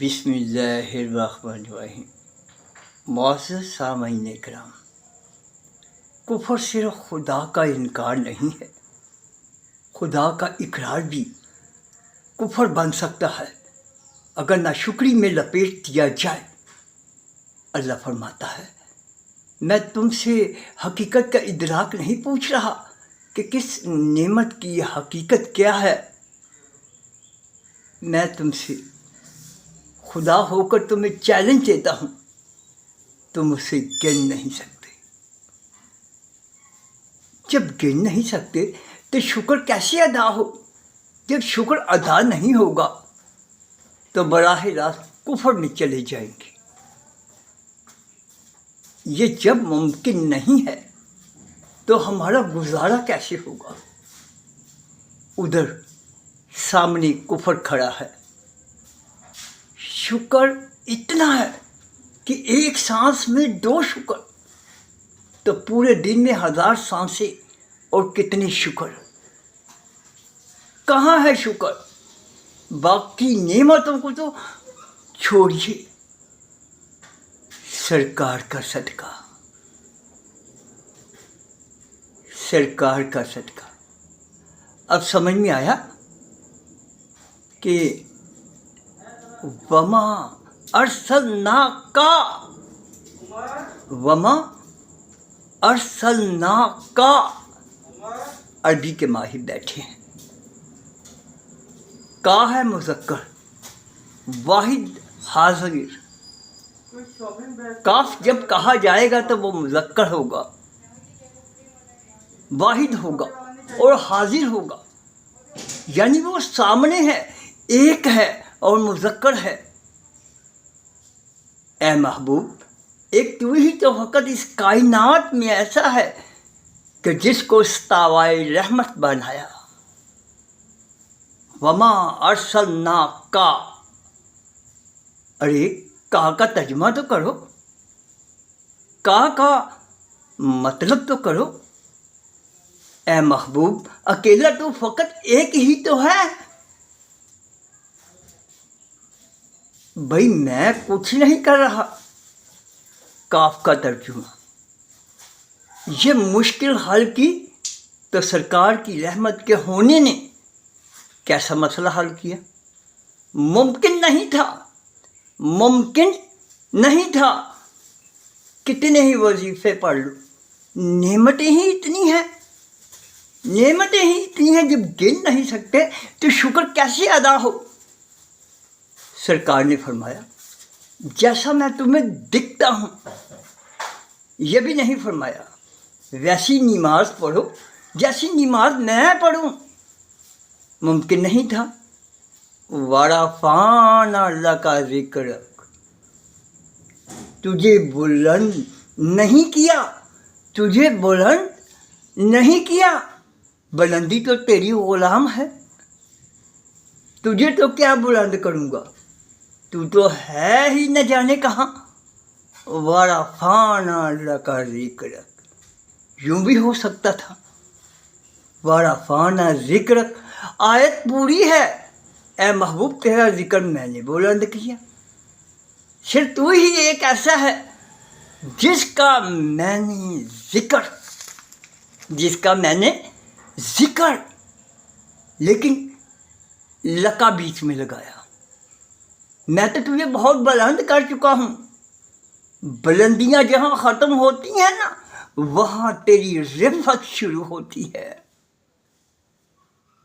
बिस्मिल्लाहिर्रहमानिर्रहीम। मुअज़्ज़ज़ सामईन इकराम, कुफ्र सिर्फ खुदा का इनकार नहीं है, खुदा का इकरार भी कुफ्र बन सकता है अगर नाशुक्री में लपेट दिया जाए। अल्लाह फरमाता है, मैं तुमसे हकीकत का इदराक नहीं पूछ रहा कि किस नेमत की हकीकत क्या है। मैं तुमसे खुदा होकर तुम्हें चैलेंज देता हूँ, तुम उसे गिन नहीं सकते। जब गिन नहीं सकते तो शुक्र कैसे अदा हो? जब शुक्र अदा नहीं होगा तो बराह रास्त कुफ्र में चले जाएंगे। ये जब मुमकिन नहीं है तो हमारा गुजारा कैसे होगा? उधर सामने कुफ्र खड़ा है, शुक्र इतना है कि एक सांस में 2 शुक्र, तो पूरे दिन में 1000 सांसें और कितने शुक्र। कहाँ है शुक्र? बाकी नेमतों को तो छोड़िए, सरकार का सदका, सरकार का सदका। अब समझ में आया कि वमा अर्सलनाका, वमा अर्सलनाका, अरबी के माहिर बैठे हैं। का है मुज़क्कर, वाहिद हाज़िर। काफ जब कहा जाएगा तो वो मुज़क्कर होगा, वाहिद होगा और हाजिर होगा, यानी वो सामने है, एक है और मुज़क्कर है। ए महबूब, एक तू ही तो फकत इस कायनात में ऐसा है कि जिसको इस्तावाए रहमत बनाया। वमा अर्सलनाका, अरे का तर्जुमा तो करो, का मतलब तो करो। ए महबूब, अकेला तो फकत एक ही तो है। भाई मैं कुछ नहीं कर रहा। काफ का तर्जुमा, ये मुश्किल हल की तो सरकार की रहमत के होने ने कैसा मसला हल किया? मुमकिन नहीं था, मुमकिन नहीं था। कितने ही वजीफे पढ़ लो, नेमतें ही इतनी हैं, नेमतें ही इतनी हैं, जब गिन नहीं सकते तो शुक्र कैसे अदा हो? सरकार ने फरमाया, जैसा मैं तुम्हें दिखता हूँ। ये भी नहीं फरमाया वैसी नमाज पढ़ो जैसी नमाज मैं पढ़ूँ, मुमकिन नहीं था। वरफ़अना लका ज़िक्रक, तुझे बुलंद नहीं किया, तुझे बुलंद नहीं किया। बुलंदी तो तेरी ग़ुलाम है, तुझे तो क्या बुलंद करूँगा, तू तो है ही न जाने कहाँ। वरफ़अना लका ज़िक्रक, यूँ भी हो सकता था। वरफ़अना ज़िक्रक आयत पूरी है। ए महबूब, तेरा जिक्र मैंने बुलंद किया। सिर्फ तू ही एक ऐसा है जिसका मैंने जिक्र, जिसका मैंने जिक्र, लेकिन लका बीच में लगाया। मैं तो तुझे बहुत बुलंद कर चुका हूँ। बुलंदियाँ जहाँ ख़त्म होती हैं ना, वहाँ तेरी रिफ़त शुरू होती है।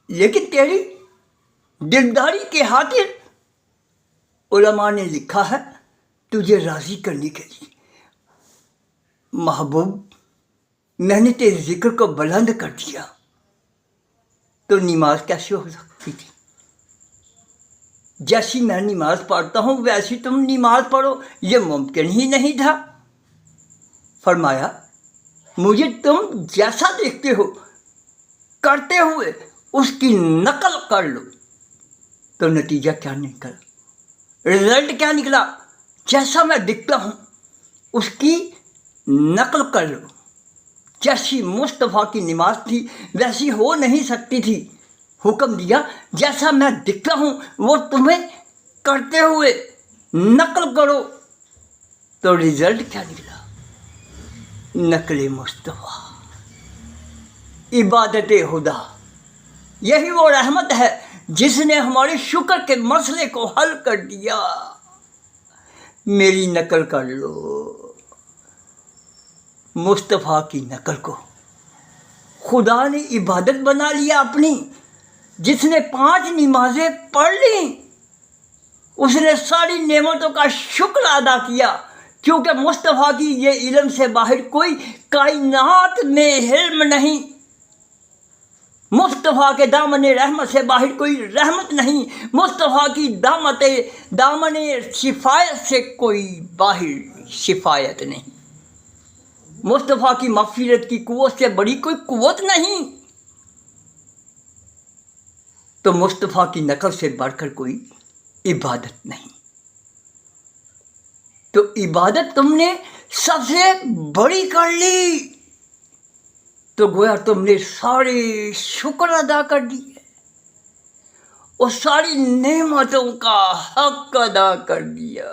लेकिन तेरी दिलदारी के खातिर उलमा ने लिखा है तुझे राज़ी करने के लिए। महबूब, मैंने तेरे ज़िक्र को बुलंद कर दिया तो नमाज कैसे हो सकती थी? जैसी मैं नमाज पढ़ता हूँ वैसी तुम नमाज पढ़ो, ये मुमकिन ही नहीं था। फरमाया, मुझे तुम जैसा देखते हो करते हुए उसकी नकल कर लो, तो नतीजा क्या निकला, रिजल्ट क्या निकला? जैसा मैं दिखता हूँ उसकी नकल कर लो। जैसी मुस्तफ़ा की नमाज थी वैसी हो नहीं सकती थी। हुक्म दिया, जैसा मैं दिखता हूँ वो तुम्हें करते हुए नकल करो तो रिजल्ट क्या निकला? नकल मुस्तफ़ा, इबादत खुदा। यही वो रहमत है जिसने हमारे शुक्र के मसले को हल कर दिया। मेरी नकल कर लो, मुस्तफ़ा की नकल को। खुदा ने इबादत बना लिया अपनी। जिसने 5 नमाजें पढ़ ली उसने सारी नेमतों का शुक्र अदा किया, क्योंकि मुस्तफ़ा की ये इल्म से बाहर कोई कायनात में इल्म नहीं, मुस्तफ़ा के दामने रहमत से बाहर कोई रहमत नहीं, मुस्तफ़ा की दामने शिफायत से कोई बाहर शिफायत नहीं, मुस्तफ़ा की मग़फ़िरत की कुव्वत से बड़ी कोई कुव्वत नहीं, तो मुस्तफ़ा की नकल से बढ़कर कोई इबादत नहीं। तो इबादत तुमने सबसे बड़ी कर ली तो गोया तुमने सारे शुक्र अदा कर दिए और सारी नेमतों का हक अदा कर दिया।